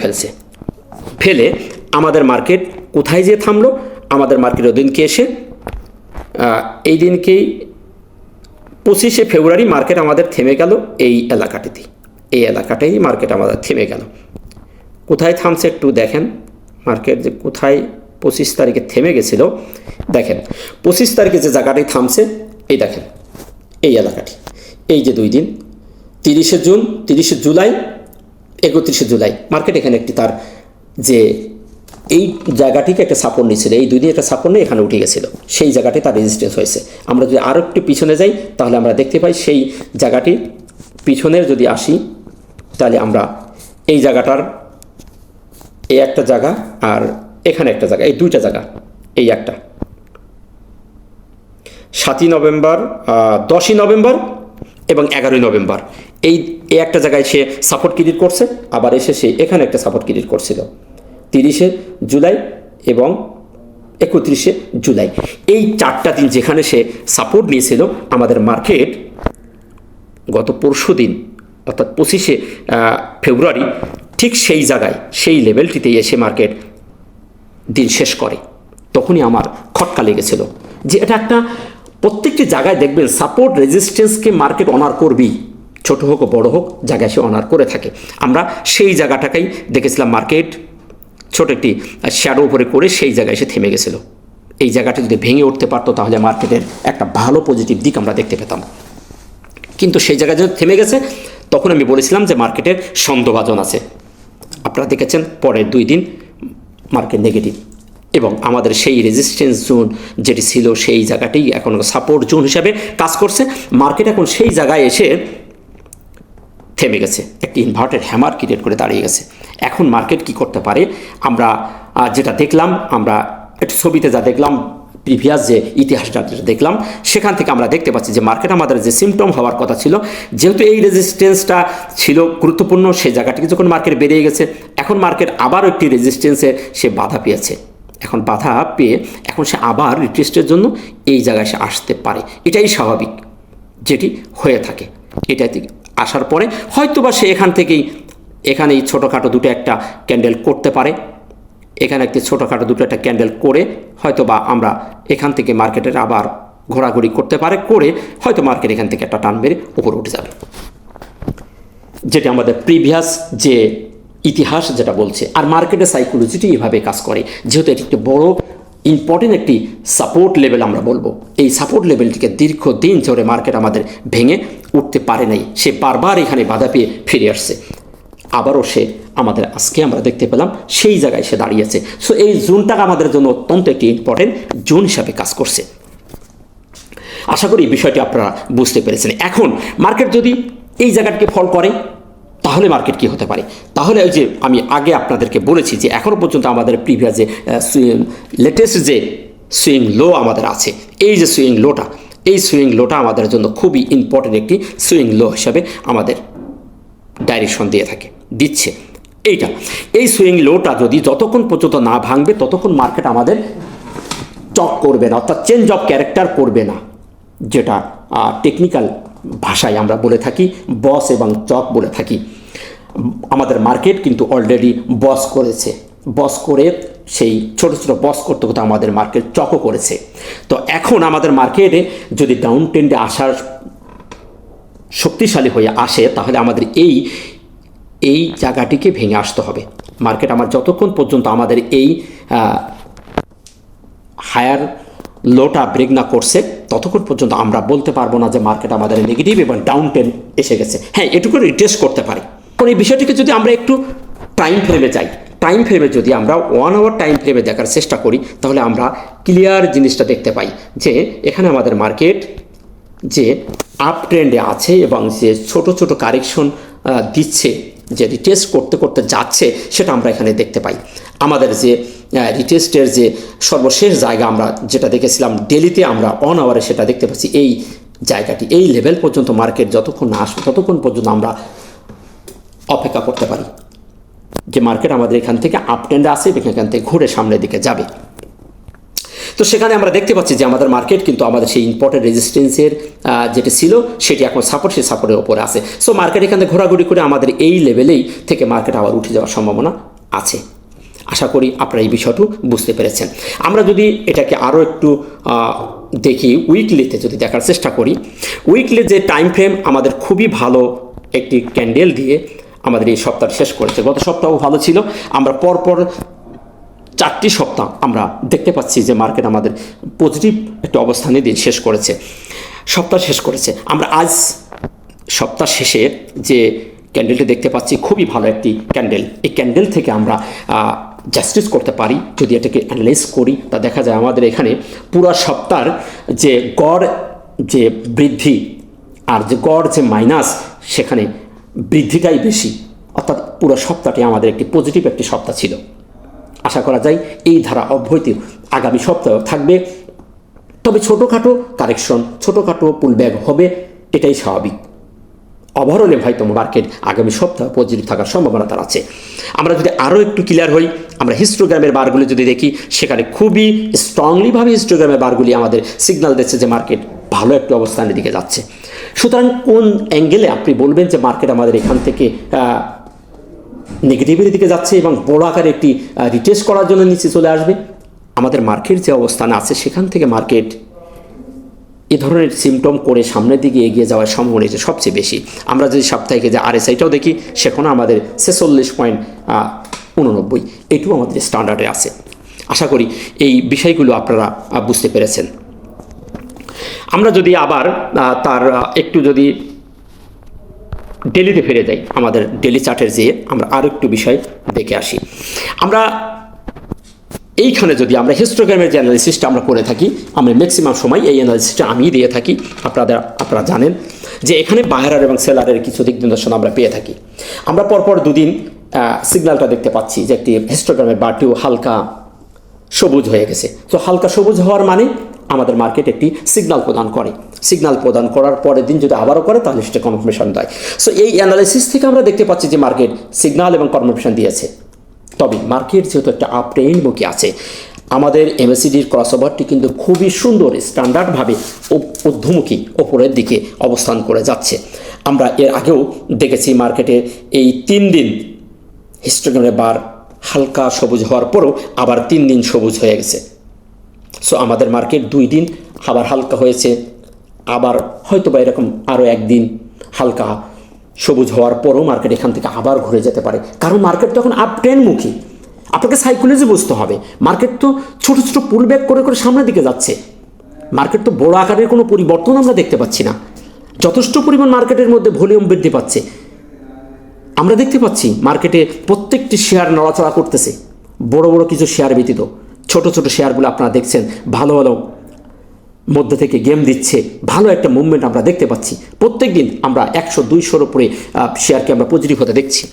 ফেলে আমাদের মার্কেট কোথায় যেয়ে থামলো, আমাদের মার্কেট ওদিনকে এসে এই দিনকেই 25শে ফেব্রুয়ারি মার্কেট আমাদের থেমে গেল এই এলাকাটিতে, এই এলাকাটাই মার্কেট আমাদের থেমে গেল। কোথায় থামছে একটু দেখেন, মার্কেট যে কোথায় 25 তারিখে থেমে গেছিল, দেখেন 25 তারিখে যে জায়গাটি থামছে, এই দেখেন এই এলাকাটি, এই যে 2 দিন 30শে জুন, 30শে জুলাই, 31শে জুলাই মার্কেট এখানে একটি তার যে এই জায়গাটিকে একটা সাপোর্ট নিয়েছিল, এই 2 দিন একটা সাপোর্ট নিয়ে এখানে উঠে গেছিলো, সেই জায়গাটি তার রেজিস্ট্যান্স হয়েছে। আমরা যদি আরও একটু পিছনে যাই তাহলে আমরা দেখতে পাই সেই জায়গাটি পিছনের যদি আসি তাহলে আমরা এই জায়গাটার এই একটা জায়গা আর এখানে একটা জায়গা, এই 2টা জায়গা, এই একটা 7ই নভেম্বর, 10ই নভেম্বর এবং 11ই নভেম্বর এই একটা জায়গায় সে সাপোর্ট ক্রিয়েট করছে, আবার এসে সে এখানে একটা সাপোর্ট ক্রিয়েট করছিল 30শে জুলাই এবং 31শে জুলাই। এই 4টা দিন যেখানে সে সাপোর্ট নিয়েছিল, আমাদের মার্কেট গত পরশু দিন অর্থাৎ 25শে ফেব্রুয়ারি ঠিক সেই জায়গায় সেই লেভেলটিতে এসে মার্কেট দিন শেষ করে। তখনই আমার খটকা লেগেছিল যে এটা একটা প্রত্যেকটি জায়গায় দেখবেন সাপোর্ট রেজিস্ট্যান্সকে মার্কেট অনার করবেই, ছোট হোক বড় হোক জায়গায় সে অনার করে থাকে। আমরা সেই জায়গাটাকেই দেখেছিলাম মার্কেট ছোট একটি শ্যাডো উপরে করে সেই জায়গায় এসে থেমে গেছিল। এই জায়গাটা যদি ভেঙে উঠতে পারতো তাহলে মার্কেটের একটা ভালো পজিটিভ দিক আমরা দেখতে পেতাম, কিন্তু সেই জায়গায় যখন থেমে গেছে তখন আমি বলেছিলাম যে মার্কেটের সন্দেহভাজন আছে। আপনারা দেখেছেন পরের 2 দিন মার্কেট নেগেটিভ এবং আমাদের সেই রেজিস্ট্যান্স জোন যেটি ছিল সেই জায়গাটি এখন সাপোর্ট জোন হিসাবে কাজ করছে। মার্কেট এখন সেই জায়গায় এসে থেমে গেছে, একটি ইনভার্টেড হ্যামার ক্রিয়েট করে দাঁড়িয়ে গেছে। এখন মার্কেট কি করতে পারে, আমরা যেটা দেখলাম, আমরা একটু ছবিতে যা দেখলাম, প্রিভিয়াস যে ইতিহাসটা যেটা দেখলাম, সেখান থেকে আমরা দেখতে পাচ্ছি যে মার্কেট আমাদের যে সিমটম হওয়ার কথা ছিল, যেহেতু এই রেজিস্ট্যান্সটা ছিল গুরুত্বপূর্ণ, সেই জায়গাটিকে যখন মার্কেট বেরিয়ে গেছে, এখন মার্কেট আবারও একটি রেজিস্ট্যান্সে সে বাধা পেয়েছে। এখন বাধা পেয়ে এখন সে আবার রিটেস্টের জন্য এই জায়গায় সে আসতে পারে, এটাই স্বাভাবিক যেটি হয়ে থাকে। এটা আসার পরে হয়তোবা সে এখান থেকেই এখানে এই ছোটোখাটো দুটো একটা ক্যান্ডেল করতে পারে, এখানে একটি ছোটোখাটো দুটো একটা ক্যান্ডেল করে হয়তোবা আমরা এখান থেকে মার্কেটের আবার ঘোরাঘুরি করতে পারে, করে হয়তো মার্কেট এখান থেকে একটা টান মেরে উপরে উঠে যাবে, যেটা আমাদের প্রিভিয়াস যে ইতিহাস যেটা বলছে। আর মার্কেটের সাইকোলজিটি এভাবে কাজ করে, যেহেতু এটি একটি বড় ইম্পর্টেন্ট একটি সাপোর্ট লেভেল আমরা বলবো, এই সাপোর্ট লেভেলটিকে দীর্ঘদিন ধরে মার্কেট আমাদের ভেঙে উঠতে পারে নাই, সে বারবার এখানে বাধা পেয়ে ফিরে আসছে, আবারও সে আমাদের আজকে আমরা দেখতে পেলাম সেই জায়গায় সে দাঁড়িয়েছে। সো এই জোনটা আমাদের জন্য অত্যন্ত একটি ইম্পর্টেন্ট জোন হিসাবে কাজ করছে। আশা করি বিষয়টি আপনারা বুঝতে পেরেছেন। এখন মার্কেট যদি এই জায়গাটিকে ফল করে তাহলে মার্কেট কি হতে পারে, তাহলে ওই যে আমি আগে আপনাদেরকে বলেছি যে এখনও পর্যন্ত আমাদের প্রিভিয়াস যে লেটেস্ট যে সুইং লো আমাদের আছে, এই যে সুইং লোটা, এই সুইং লোটা আমাদের জন্য খুবই ইম্পর্টেন্ট একটি সুইং লো হিসাবে আমাদের ডাইরেকশন দিয়ে থাকে, দিচ্ছে এইটা। এই সুইং লোটা যদি যতক্ষণ পর্যন্ত না ভাঙবে ততক্ষণ মার্কেট আমাদের চক করবে না, অর্থাৎ চেঞ্জ অফ ক্যারেক্টার করবে না, যেটা টেকনিক্যাল ভাষায় আমরা বলে থাকি বস এবং চক বলে থাকি। আমাদের মার্কেট কিন্তু অলরেডি বস করেছে, বস করে সেই ছোটো ছোটো বস করতে করতে আমাদের মার্কেট চকও করেছে। তো এখন আমাদের মার্কেটে যদি ডাউন ট্রেন্ডে আসার শক্তিশালী হয়ে আসে তাহলে আমাদের এই জায়গাটিকে ভেঙে আসতে হবে। মার্কেট আমার যতক্ষণ পর্যন্ত আমাদের এই হায়ার লোটা ব্রেক না করছে ততক্ষণ পর্যন্ত আমরা বলতে পারবো না যে মার্কেট আমাদের নেগেটিভ এবং ডাউন ট্রেন্ড এসে গেছে। হ্যাঁ, এটুকু রিটেস্ট করতে পারি। এখন এই বিষয়টিকে যদি আমরা একটু টাইম ফ্রেমে যাই, টাইম ফ্রেমে যদি আমরা 1 আওয়ার টাইম ফ্রেমে দেখার চেষ্টা করি তাহলে আমরা ক্লিয়ার জিনিসটা দেখতে পাই যে এখানে আমাদের মার্কেট যে আপ ট্রেন্ডে আছে এবং যে ছোট ছোট কারেকশন দিচ্ছে, যে রিটেস্ট করতে করতে যাচ্ছে, সেটা আমরা এখানে দেখতে পাই। আমাদের যে রিটেস্টের যে সর্বশেষ জায়গা আমরা যেটা দেখেছিলাম ডেলিতে, আমরা 1 আওয়ারে সেটা দেখতে পাচ্ছি। এই জায়গাটি, এই লেভেল পর্যন্ত মার্কেট যতক্ষণ না আসবে ততক্ষণ পর্যন্ত আমরা অপেক্ষা করতে পারি যে মার্কেট আমাদের এখান থেকে আপ ট্রেন্ডে আসে, এখান থেকে ঘুরে সামনের দিকে যাবে। তো সেখানে আমরা দেখতে পাচ্ছি যে আমাদের মার্কেট কিন্তু আমাদের সেই ইম্পর্টেন্ট রেজিস্ট্যান্সের যেটি ছিল সেটি এখন সাপোর্ট, সেই সাপোর্টের ওপরে আছে। সো মার্কেট এখানে ঘোরাঘুরি করে আমাদের এই লেভেলেই থেকে মার্কেট আবার উঠে যাওয়ার সম্ভাবনা আছে। আশা করি আপনারা এই বিষয়টি বুঝতে পেরেছেন। আমরা যদি এটাকে আরও একটু দেখি, উইকলিতে যদি দেখার চেষ্টা করি, উইকলি যে টাইম ফ্রেম আমাদের খুবই ভালো একটি ক্যান্ডেল দিয়ে আমাদের এই সপ্তাহ শেষ করেছে। গত সপ্তাহও ভালো ছিল, আমরা পরপর 4টি সপ্তাহ আমরা দেখতে পাচ্ছি যে মার্কেট আমাদের পজিটিভ একটা অবস্থানে দিন শেষ করেছে, সপ্তাহ শেষ করেছে। আমরা আজ সপ্তাহ শেষে যে ক্যান্ডেলটি দেখতে পাচ্ছি খুবই ভালো একটি ক্যান্ডেল। এই ক্যান্ডেল থেকে আমরা জাস্টিস করতে পারি, যদি এটাকে অ্যানালাইজ করি তা দেখা যায় আমাদের এখানে পুরো সপ্তাহের যে গড় যে বৃদ্ধি আর যে গড় যে মাইনাস, সেখানে বৃদ্ধিটাই বেশি, অর্থাৎ পুরো সপ্তাহটি আমাদের একটি পজিটিভ একটি সপ্তাহ ছিল। আশা করা যায় এই ধারা অব্যাহত আগামী সপ্তাহ থাকবে, তবে ছোটোখাটো কারেকশন, ছোটোখাটো পুলব্যাক হবে, এটাই স্বাভাবিক। ওভারঅলে হয়তো মার্কেট আগামী সপ্তাহ পজিটিভ থাকার সম্ভাবনা তার আছে। আমরা যদি আরও একটু ক্লিয়ার হই, আমরা হিস্টোগ্রামের বারগুলি যদি দেখি, সেখানে খুবই স্ট্রংলিভাবে হিস্টোগ্রামের বারগুলি আমাদের সিগন্যাল দিচ্ছে যে মার্কেট ভালো একটি অবস্থানের দিকে যাচ্ছে। সুতরাং কোন অ্যাঙ্গেলে আপনি বলবেন যে মার্কেট আমাদের এখান থেকে নেগেটিভের দিকে যাচ্ছে এবং বড় আকারে একটি রিটেস্ট করার জন্য নিচে চলে আসবে? আমাদের মার্কেট যে অবস্থানে আছে সেখান থেকে মার্কেট এ ধরনের সিমটম করে সামনের দিকে এগিয়ে যাওয়ার সম্ভাবনা এটা সবচেয়ে বেশি। আমরা যদি সাপ্তাহিকে যে RSIটাও দেখি, সেখানে আমাদের 46.89, এটিও আমাদের স্ট্যান্ডার্ডে আছে। আশা করি এই বিষয়গুলো আপনারা বুঝতে পেরেছেন। আমরা যদি আবার তার একটু যদি ডেলিতে ফিরে যাই, আমাদের ডেলি চার্টের যেয়ে আমরা আরও একটু বিষয় দেখে আসি। আমরা এইখানে যদি আমরা হিস্টোগ্রামের যে অ্যানালিসিসটা আমরা করে থাকি, আমরা ম্যাক্সিমাম সময় এই অ্যানালিসিসটা আমি দিয়ে থাকি, আপনারা জানেন যে এখানে বায়ার এবং সেলারের কিছু দিক নির্দেশন আমরা পেয়ে থাকি। আমরা পরপর দুদিন সিগন্যালটা দেখতে পাচ্ছি যে একটি হিস্টোগ্রামের বারটিও হালকা সবুজ হয়ে গেছে। তো হালকা সবুজ হওয়ার মানে আমাদের মার্কেট একটি সিগন্যাল প্রদান করে, সিগন্যাল প্রদান করার পরের দিন যদি আবারও করে তাহলে সেটা কনফার্মেশন দেয়। সো এই অ্যানালাইসিস থেকে আমরা দেখতে পাচ্ছি যে মার্কেট সিগন্যাল এবং কনফার্মেশন দিয়েছে। তবে মার্কেট যেহেতু একটা আপ ট্রেন্ডমুখী আছে, আমাদের এমএসিডির ক্রসওভারটি কিন্তু খুবই সুন্দর স্ট্যান্ডার্ডভাবে ঊর্ধ্বমুখী ওপরের দিকে অবস্থান করে যাচ্ছে। আমরা এর আগেও দেখেছি মার্কেটে এই 3 দিন হিস্টোগ্রামের বার হালকা সবুজ হওয়ার পরও আবার 3 দিন সবুজ হয়ে গেছে। সো আমাদের মার্কেট 2 দিন আবার হালকা হয়েছে, আবার হয়তো বা এরকম আরও 1 দিন হালকা সবুজ হওয়ার পরও মার্কেট এখান থেকে আবার ঘুরে যেতে পারে, কারণ মার্কেট তখন আপ ট্রেন্ডমুখী। আপনাকে সাইকোলজি বুঝতে হবে, মার্কেট তো ছোটো ছোটো পুল ব্যাক করে করে সামনের দিকে যাচ্ছে। মার্কেট তো বড় আকারের কোনো পরিবর্তন আমরা দেখতে পাচ্ছি না। যথেষ্ট পরিমাণ মার্কেটের মধ্যে ভলিউম বৃদ্ধি পাচ্ছে। আমরা দেখতে পাচ্ছি মার্কেটে প্রত্যেকটি শেয়ার নড়াচড়া করতেছে, বড় বড় কিছু শেয়ার ব্যতীত ছোট ছোট শেয়ারগুলো আপনারা দেখছেন ভালো ভালো মধ্যে থেকে গেম দিচ্ছে, ভালো একটা মুভমেন্ট আমরা দেখতে পাচ্ছি। প্রত্যেক দিন আমরা 100-200-র উপরে শেয়ারকে আমরা পজিটিভ হতে দেখছি।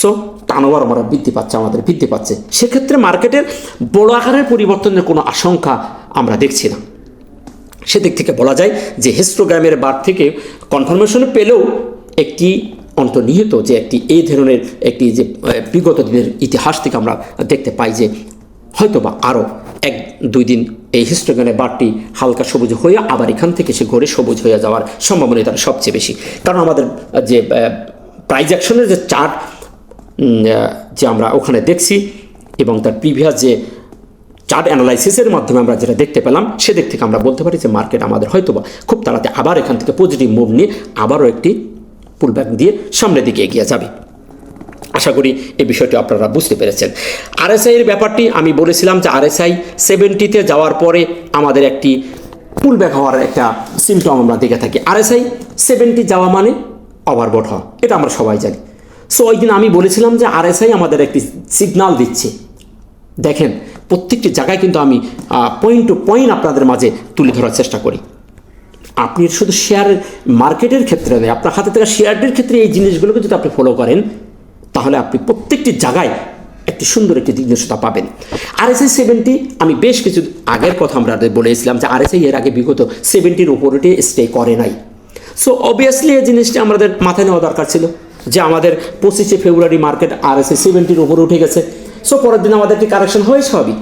সো টার্নওভার আমরা বৃদ্ধি পাচ্ছে। সেক্ষেত্রে মার্কেটের বড় আকারের পরিবর্তনের কোনো আশঙ্কা আমরা দেখছি না। সেদিক থেকে বলা যায় যে হিস্টোগ্রামের বার থেকে কনফার্মেশন পেলেও একটি অন্তর্নিহিত যে একটি এই ধরনের একটি যে বিগত দিনের ইতিহাস থেকে আমরা দেখতে পাই যে হয়তোবা আরও 1-2 দিন এই হিস্টোগ্রামের বারটি হালকা সবুজ হয়ে আবার এখান থেকে সে ঘুরে সবুজ হয়ে যাওয়ার সম্ভাবনা তার সবচেয়ে বেশি। কারণ আমাদের যে প্রাইস অ্যাকশনের যে চার্ট যে আমরা ওখানে দেখছি এবং তার প্রিভিয়াস যে চার্ট অ্যানালাইসিসের মাধ্যমে আমরা যেটা দেখতে পেলাম, সেদিক থেকে আমরা বলতে পারি যে মার্কেট আমাদের হয়তোবা খুব তাড়াতাড়ি আবার এখান থেকে পজিটিভ মুভ নিয়ে আবারও একটি পুলব্যাক দিয়ে সামনের দিকে এগিয়ে যাবে। আশা করি এই বিষয়টি আপনারা বুঝতে পেরেছেন। আরএসআই এর ব্যাপারটি আমি বলেছিলাম যে আরএসআই 70-তে যাওয়ার পরে আমাদের একটি পুলব্যাক হওয়ার একটা সিমটম আমরা দেখে থাকি। আরএসআই 70 যাওয়া মানে ওভারবট হওয়া, এটা আমরা সবাই জানি। সো ওই দিন আমি বলেছিলাম যে আরএসআই আমাদের একটি সিগন্যাল দিচ্ছে। দেখেন প্রত্যেকটি জায়গায় কিন্তু আমি পয়েন্ট টু পয়েন্ট আপনাদের মাঝে তুলে ধরার চেষ্টা করি। আপনি শুধু শেয়ার মার্কেটের ক্ষেত্রে নয়, আপনার হাতে থাকা শেয়ারটির ক্ষেত্রে এই জিনিসগুলোকে যদি আপনি ফলো করেন তাহলে আপনি প্রত্যেকটি জায়গায় একটি সুন্দর একটি নির্দেশতা পাবেন। আরএসআই 70 আমি বেশ কিছু আগের কথা আমরা বলেছিলাম যে আরএসআই এর আগে বিগত 70-র উপরে স্টে করে নাই। সো অবভিয়াসলি এই জিনিসটি আমাদের মাথায় নেওয়া দরকার ছিল যে আমাদের 25শে ফেব্রুয়ারি মার্কেট আরএসআই 70-র উপরে উঠে গেছে। সো পরের দিন আমাদের একটি কারেকশন হয়েছে, হবে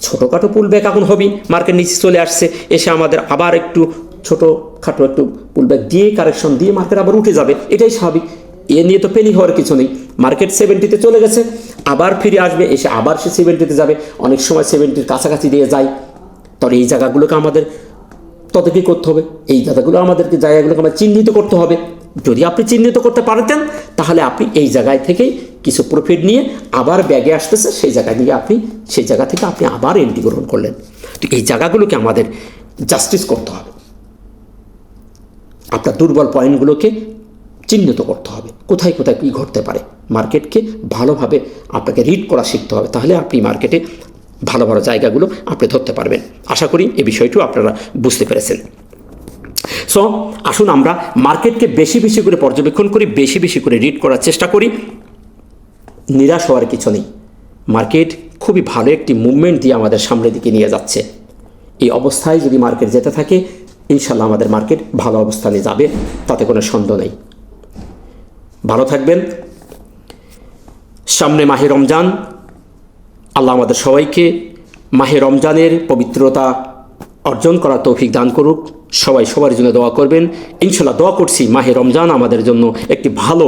ছোটোখাটো পুলব্যাক এখন হবে, মার্কেট নিচে চলে আসছে, এসে আমাদের আবার একটু ছোটোখাটো একটু পুলব্যাক দিয়ে কারেকশন দিয়ে মার্কেট আবার উঠে যাবে, এটাই স্বাভাবিক। এ নিয়ে তো প্যানিক হওয়ার কিছু নেই। মার্কেট 70-তে চলে গেছে, আবার ফিরে আসবে, এসে আবার সে 70-তে যাবে, অনেক সময় 70-র কাছাকাছি দিয়ে যায়। তবে এই জায়গাগুলোকে আমাদের তদারকি করতে হবে, এই জায়গাগুলোকে আমরা চিহ্নিত করতে হবে। যদি আপনি চিহ্নিত করতে পারতেন তাহলে আপনি এই জায়গায় থেকেই কিছু প্রফিট নিয়ে আবার ব্যাগে আসতেছে, সেই জায়গায় নিয়ে সেই জায়গা থেকে আপনি আবার এন্ট্রি গ্রহণ করলেন। তো এই জায়গাগুলোকে আমাদের জাস্টিস করতে হবে, আপনার দুর্বল পয়েন্টগুলোকে চিহ্নিত করতে হবে, কোথায় কোথায় কী ঘটতে পারে। মার্কেটকে ভালোভাবে আপনাকে রিড করা শিখতে হবে, তাহলে আপনি মার্কেটে ভালো ভালো জায়গাগুলো আপনি ধরতে পারবেন। আশা করি এই বিষয়টিও আপনারা বুঝতে পেরেছেন। সো আসুন আমরা মার্কেটকে বেশি বেশি করে পর্যবেক্ষণ করি, বেশি বেশি করে রিড করার চেষ্টা করি। নিরাশ হওয়ার কিছু নেই, মার্কেট খুবই ভালো একটি মুভমেন্ট দিয়ে আমাদের সামনের দিকে নিয়ে যাচ্ছে। এই অবস্থায় যদি মার্কেট যেতে থাকে ইনশাল্লাহ আমাদের মার্কেট ভালো অবস্থানে যাবে, তাতে কোনো সন্দেহ নেই। ভালো থাকবেন। সামনে মাহে রমজান, আল্লাহ আমাদের সবাইকে মাহে রমজানের পবিত্রতা অর্জন করার তৌফিক দান করুক। সবাই সবার জন্য দোয়া করবেন। ইনশাল্লাহ দোয়া করছি মাহে রমজান আমাদের জন্য একটি ভালো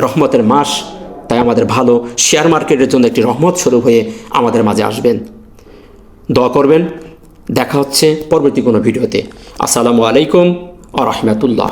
রহমতের মাস, তাই আমাদের ভালো শেয়ার মার্কেটের জন্য একটি রহমত স্বরূপ হয়ে আমাদের মাঝে আসবেন। দোয়া করবেন। দেখা হচ্ছে পরবর্তী কোনো ভিডিওতে। আসসালামু আলাইকুম ওয়া রাহমাতুল্লাহ।